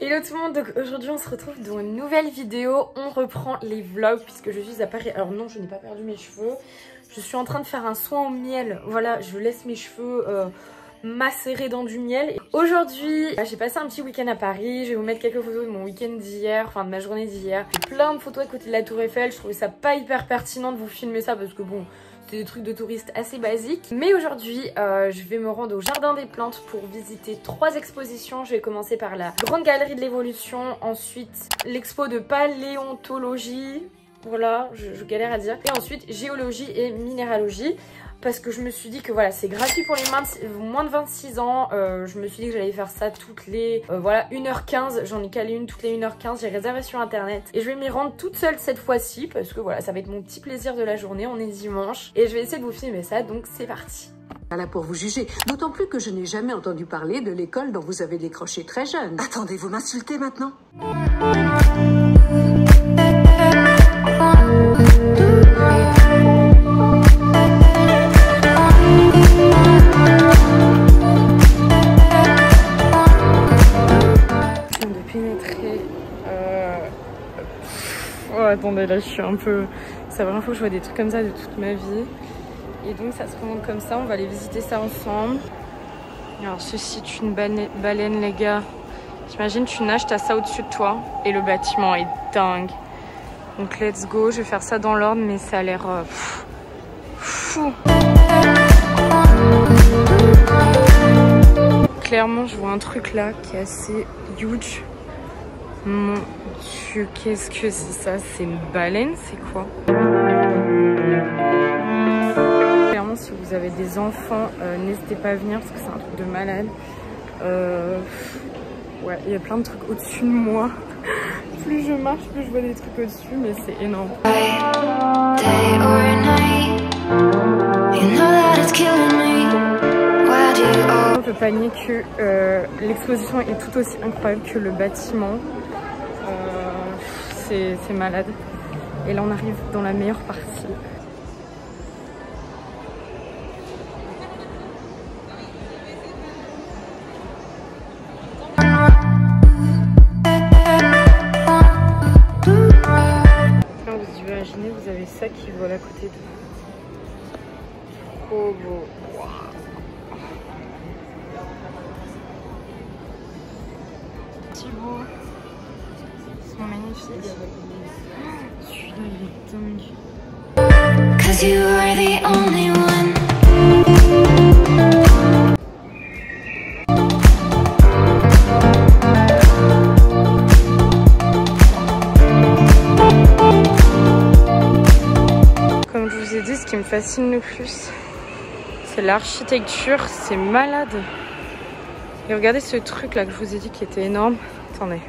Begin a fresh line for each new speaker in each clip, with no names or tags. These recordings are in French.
Hello tout le monde, donc aujourd'hui on se retrouve dans une nouvelle vidéo. On reprend les vlogs puisque je suis à Paris. Alors non, je n'ai pas perdu mes cheveux. Je suis en train de faire un soin au miel. Voilà, je laisse mes cheveux macérer dans du miel. Aujourd'hui, j'ai passé un petit week-end à Paris. Je vais vous mettre quelques photos de mon week-end d'hier, enfin de ma journée d'hier. J'ai plein de photos à côté de la Tour Eiffel. Je trouvais ça pas hyper pertinent de vous filmer ça parce que bon... c'est des trucs de touristes assez basiques. Mais aujourd'hui, je vais me rendre au Jardin des Plantes pour visiter 3 expositions. Je vais commencer par la Grande Galerie de l'Évolution, ensuite l'expo de paléontologie. Voilà, je galère à dire. Et ensuite, géologie et minéralogie. Parce que je me suis dit que voilà, c'est gratuit pour les moins de 26 ans. Je me suis dit que j'allais faire ça toutes les voilà 1h15. J'en ai calé une toutes les 1h15. J'ai réservé sur internet. Et je vais m'y rendre toute seule cette fois-ci. Parce que voilà, ça va être mon petit plaisir de la journée. On est dimanche. Et je vais essayer de vous filmer ça. Donc c'est parti.
Là pour vous juger. D'autant plus que je n'ai jamais entendu parler de l'école dont vous avez décroché très jeune. Attendez, vous m'insultez maintenant ?
Oh, attendez, là je suis un peu... C'est la première fois que je vois des trucs comme ça de toute ma vie. Et donc ça se présente comme ça, on va aller visiter ça ensemble. Alors ceci est une baleine les gars. T'imagines, tu nages, t'as ça au-dessus de toi. Et le bâtiment est dingue. Donc let's go, je vais faire ça dans l'ordre, mais ça a l'air fou. Clairement je vois un truc là qui est assez huge. Mon Dieu, qu'est-ce que c'est ça? C'est une baleine? C'est quoi? Clairement, si vous avez des enfants, n'hésitez pas à venir parce que c'est un truc de malade. Ouais, il y a plein de trucs au-dessus de moi. Plus je marche, plus je vois des trucs au-dessus, mais c'est énorme. On peut pas nier que l'exposition est tout aussi incroyable que le bâtiment. C'est malade. Et là on arrive dans la meilleure partie. Là vous imaginez, vous avez ça qui vole à côté de vous. Trop beau. Wow. Thibaut. Magnifique. Celui-là il est dingue. Comme je vous ai dit, ce qui me fascine le plus, c'est l'architecture, c'est malade. Et regardez ce truc là que je vous ai dit qui était énorme. Attendez.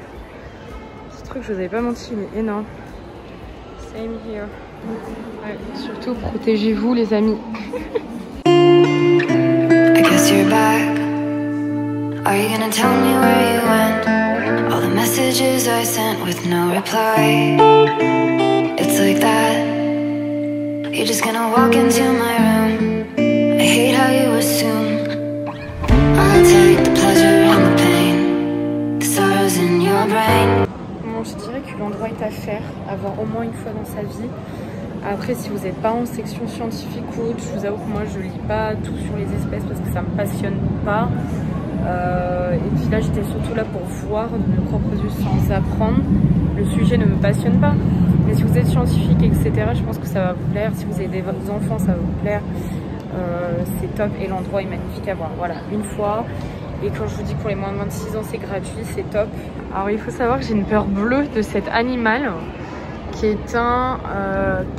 Je vous avais pas menti, il est énorme. Same here. Ouais, surtout protégez-vous les amis. I guess you're back. Are you gonna tell me where you went? All the messages I sent with no reply. It's like that. You're just gonna walk into my room. I hate how you assume I'll take the pleasure and the pain. The sorrows in your brain. Je dirais que l'endroit est à faire, à voir au moins une fois dans sa vie. Après, si vous n'êtes pas en section scientifique ou autre, je vous avoue que moi je lis pas tout sur les espèces parce que ça me passionne pas. Et puis là, j'étais surtout là pour voir de mes propres yeux sans apprendre. Le sujet ne me passionne pas. Mais si vous êtes scientifique, etc., je pense que ça va vous plaire. Si vous avez des enfants, ça va vous plaire. C'est top et l'endroit est magnifique à voir. Voilà, une fois. Et quand je vous dis que pour les moins de 26 ans, c'est gratuit, c'est top. Alors il faut savoir que j'ai une peur bleue de cet animal qui est un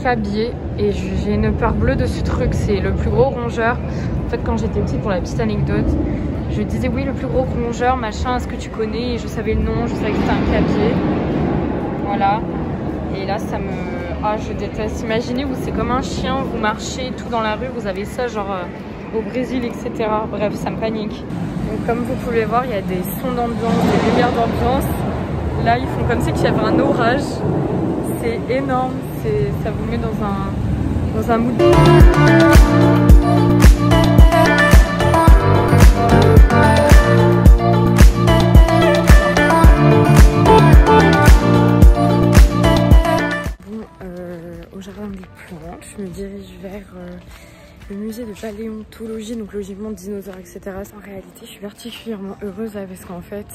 cabiai. Et j'ai une peur bleue de ce truc, c'est le plus gros rongeur. En fait, quand j'étais petite, pour la petite anecdote, je disais oui, le plus gros rongeur, machin, est-ce que tu connais? Et je savais le nom, je savais que c'était un cabiai. Voilà. Et là, ça me... Ah, je déteste. Imaginez, vous, c'est comme un chien, vous marchez tout dans la rue, vous avez ça genre au Brésil, etc. Bref, ça me panique. Donc comme vous pouvez voir, il y a des sons d'ambiance, des lumières d'ambiance. Là, ils font comme si qu'il y avait un orage. C'est énorme, ça vous met dans un mood.
le musée de paléontologie, donc logiquement dinosaures, etc. En réalité, je suis particulièrement heureuse là, parce qu'en fait,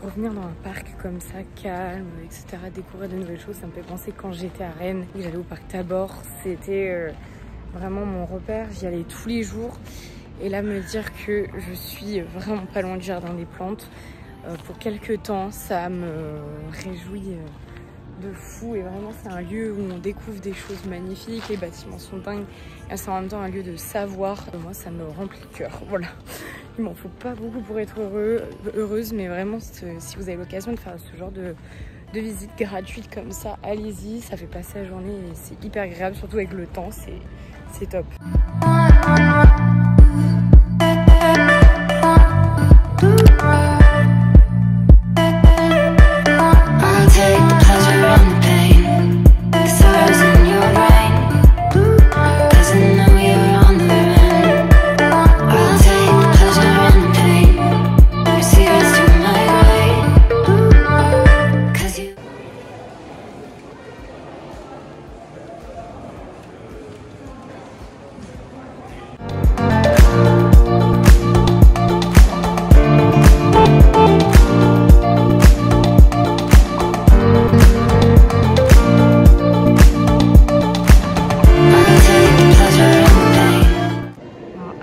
revenir dans un parc comme ça, calme, etc., découvrir de nouvelles choses, ça me fait penser quand j'étais à Rennes et que j'allais au parc Tabor. C'était vraiment mon repère, j'y allais tous les jours. Et là, me dire que je suis vraiment pas loin du jardin des plantes, pour quelques temps, ça me réjouit de fou. Et vraiment, c'est un lieu où on découvre des choses magnifiques, les bâtiments sont dingues. Et c'est en même temps un lieu de savoir. Moi, ça me remplit le cœur, voilà. Il m'en faut pas beaucoup pour être heureuse, mais vraiment, si vous avez l'occasion de faire ce genre de visite gratuite comme ça, allez-y, ça fait passer la journée et c'est hyper agréable, surtout avec le temps, c'est top.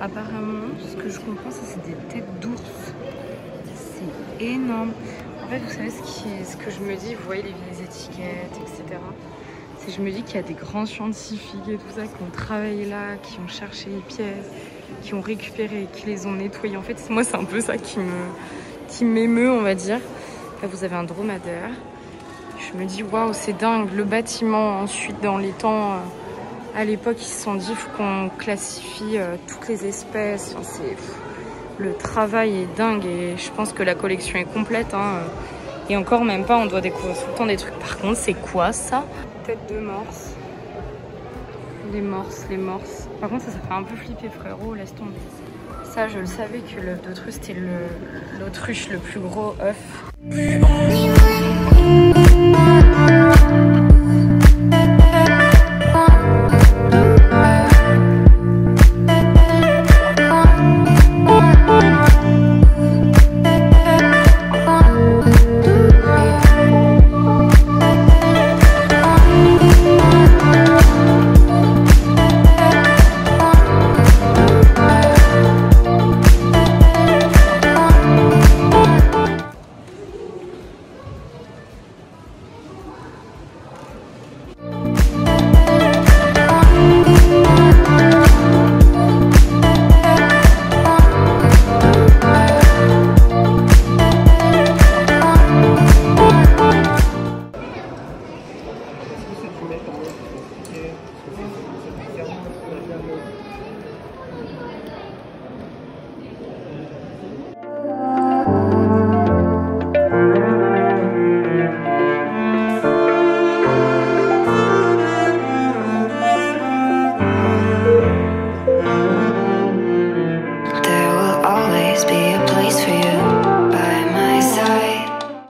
Apparemment, ce que je comprends, c'est des têtes d'ours. C'est énorme. En fait, vous savez ce que je me dis, vous voyez les vieilles étiquettes, etc. C'est que je me dis qu'il y a des grands scientifiques et tout ça qui ont travaillé là, qui ont cherché les pièces, qui ont récupéré, qui les ont nettoyées. En fait, moi, c'est un peu ça qui m'émeut, on va dire. Là, vous avez un dromadaire. Je me dis, waouh, c'est dingue. Le bâtiment, ensuite, dans les temps... à l'époque, ils se sont dit qu'on classifie toutes les espèces. Enfin, le travail est dingue et je pense que la collection est complète. Hein. Et encore même pas, on doit découvrir tout le temps des trucs. Par contre, c'est quoi ça? Tête de morse. Les morses. Par contre, ça fait un peu flipper, frérot. Laisse tomber. Ça, je le savais que l'œuf d'autruche, c'était l'autruche le plus gros œuf.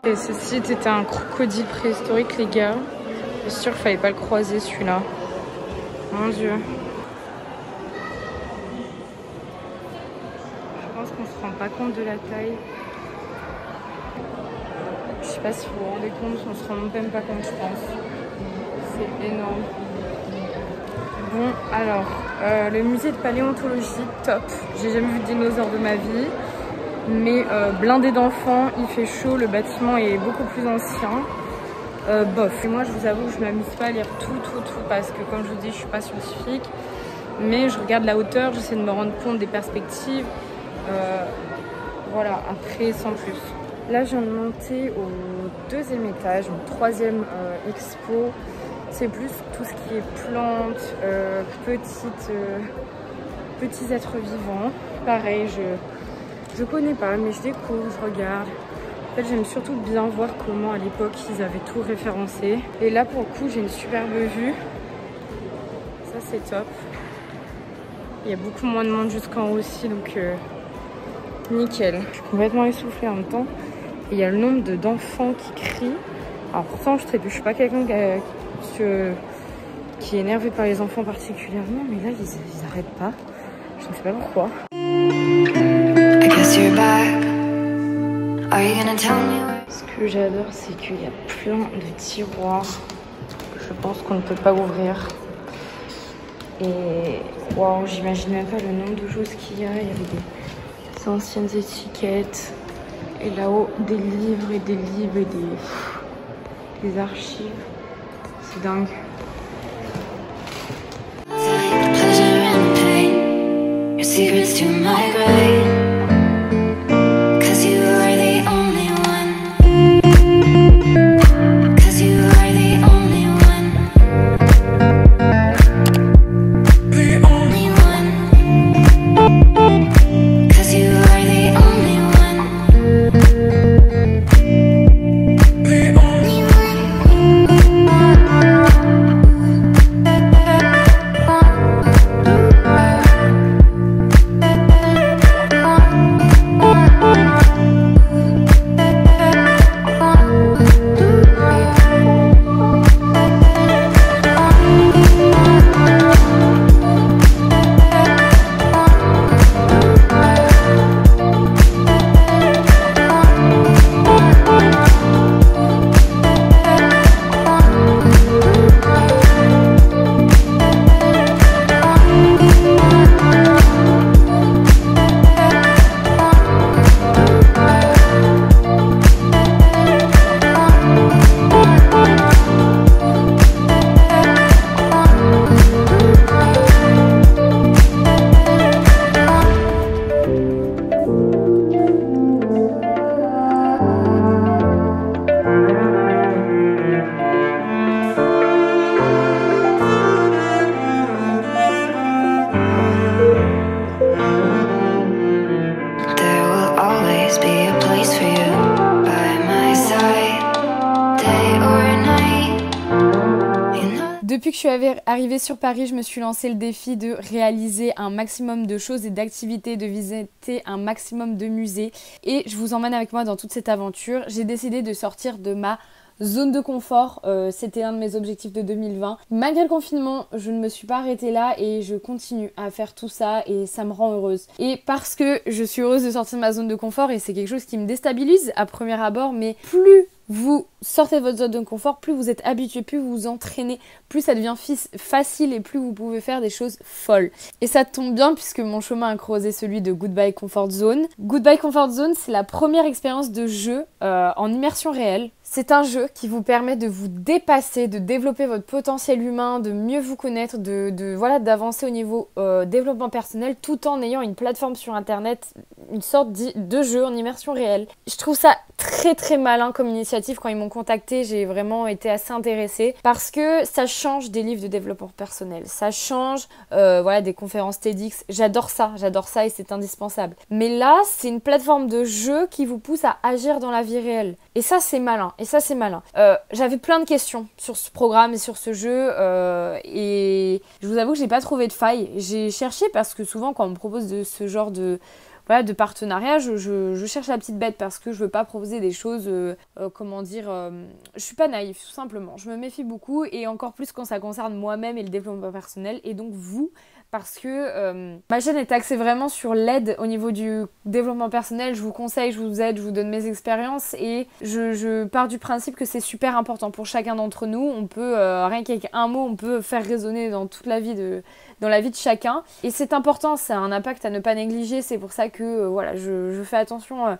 Et ceci était un crocodile préhistorique, les gars. Je suis sûre qu'il fallait pas le croiser, celui-là. Mon Dieu. Je pense qu'on se rend pas compte de la taille. Je sais pas si vous vous rendez compte, on se rend même pas compte, je pense. C'est énorme. Bon, alors, le musée de paléontologie, top. J'ai jamais vu de dinosaure de ma vie. Mais blindé d'enfants, il fait chaud, le bâtiment est beaucoup plus ancien. Bof. Et moi, je vous avoue que je m'amuse pas à lire tout, parce que comme je vous dis, je suis pas scientifique. Mais je regarde la hauteur, j'essaie de me rendre compte des perspectives. Voilà, après, sans plus. Là, je viens de monter au 2e étage, donc 3e expo. C'est plus tout ce qui est plantes, petits êtres vivants. Pareil, je connais pas, mais je découvre, je regarde. En fait, j'aime surtout bien voir comment à l'époque ils avaient tout référencé. Et là, pour le coup, j'ai une superbe vue. Ça, c'est top. Il y a beaucoup moins de monde jusqu'en haut aussi, donc nickel. Je suis complètement essoufflée en même temps. Et il y a le nombre d'enfants qui crient. Alors pourtant, je suis pas quelqu'un qui est énervé par les enfants particulièrement, mais là ils arrêtent pas. Je ne sais pas pourquoi.
I guess you're back. Are you gonna tell me where...
Ce que j'adore, c'est qu'il y a plein de tiroirs que je pense qu'on ne peut pas ouvrir. Et waouh, j'imagine même pas le nombre de choses qu'il y a. Il y avait des anciennes étiquettes. Et là-haut, des livres et des livres et des archives. C'est dingue.
Pleasure and pain, your secrets to my grave. 'Cause you are the only one. 'Cause you are the only one. The only one. 'Cause you are the only one. The only
Depuis que je suis arrivée sur Paris, je me suis lancé le défi de réaliser un maximum de choses et d'activités, de visiter un maximum de musées. Et je vous emmène avec moi dans toute cette aventure. J'ai décidé de sortir de ma zone de confort, c'était un de mes objectifs de 2020. Malgré le confinement, je ne me suis pas arrêtée là et je continue à faire tout ça et ça me rend heureuse. Et parce que je suis heureuse de sortir de ma zone de confort et c'est quelque chose qui me déstabilise à premier abord, mais plus vous sortez de votre zone de confort, plus vous êtes habitué, plus vous vous entraînez, plus ça devient facile et plus vous pouvez faire des choses folles. Et ça tombe bien puisque mon chemin a creusé celui de Goodbye Comfort Zone. Goodbye Comfort Zone, c'est la première expérience de jeu en immersion réelle. C'est un jeu qui vous permet de vous dépasser, de développer votre potentiel humain, de mieux vous connaître, voilà, d'avancer au niveau développement personnel tout en ayant une plateforme sur internet, une sorte de jeu en immersion réelle. Je trouve ça très très malin comme initiative. Quand ils m'ont contacté, j'ai vraiment été assez intéressée parce que ça change des livres de développement personnel, ça change voilà, des conférences TEDx. J'adore ça et c'est indispensable. Mais là, c'est une plateforme de jeu qui vous pousse à agir dans la vie réelle. Et ça, c'est malin. J'avais plein de questions sur ce programme et sur ce jeu et je vous avoue que j'ai pas trouvé de faille. J'ai cherché parce que souvent quand on me propose ce genre de partenariat, je cherche la petite bête parce que je veux pas proposer des choses, je suis pas naïve tout simplement. Je me méfie beaucoup et encore plus quand ça concerne moi-même et le développement personnel et donc vous, parce que ma chaîne est axée vraiment sur l'aide au niveau du développement personnel. Je vous conseille, je vous aide, je vous donne mes expériences et je pars du principe que c'est super important pour chacun d'entre nous. On peut, rien qu'avec un mot, on peut faire résonner dans toute la vie dans la vie de chacun. Et c'est important, c'est un impact à ne pas négliger. C'est pour ça que voilà, je fais attention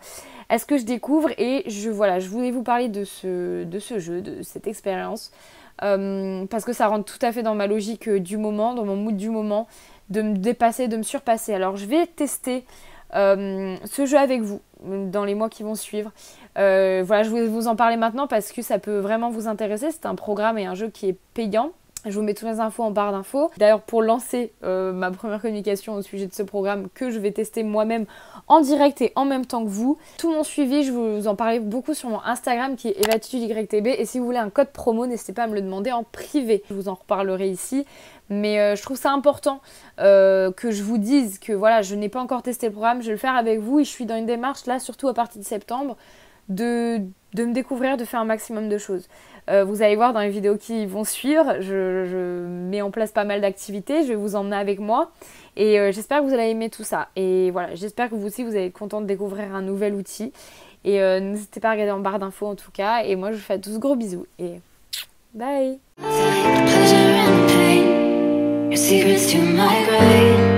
à ce que je découvre et je voulais vous parler de ce jeu, de cette expérience. Parce que ça rentre tout à fait dans ma logique du moment, dans mon mood du moment, de me dépasser, de me surpasser. Alors je vais tester ce jeu avec vous dans les mois qui vont suivre. Voilà, je voulais vous en parler maintenant parce que ça peut vraiment vous intéresser. C'est un programme et un jeu qui est payant. Je vous mets toutes les infos en barre d'infos. D'ailleurs, pour lancer ma première communication au sujet de ce programme que je vais tester moi-même en direct et en même temps que vous. Tout mon suivi, je vous en parlais beaucoup sur mon Instagram qui est EvaTitudeYTB. Et si vous voulez un code promo, n'hésitez pas à me le demander en privé. Je vous en reparlerai ici. Mais je trouve ça important que je vous dise que voilà, je n'ai pas encore testé le programme. Je vais le faire avec vous et je suis dans une démarche là, surtout à partir de septembre, de me découvrir, de faire un maximum de choses. Vous allez voir dans les vidéos qui vont suivre, je mets en place pas mal d'activités, je vais vous emmener avec moi et j'espère que vous allez aimer tout ça. Et voilà, j'espère que vous aussi vous allez être content de découvrir un nouvel outil. Et n'hésitez pas à regarder en barre d'infos en tout cas. Et moi je vous fais tous gros bisous et bye.
Your secrets to my grave.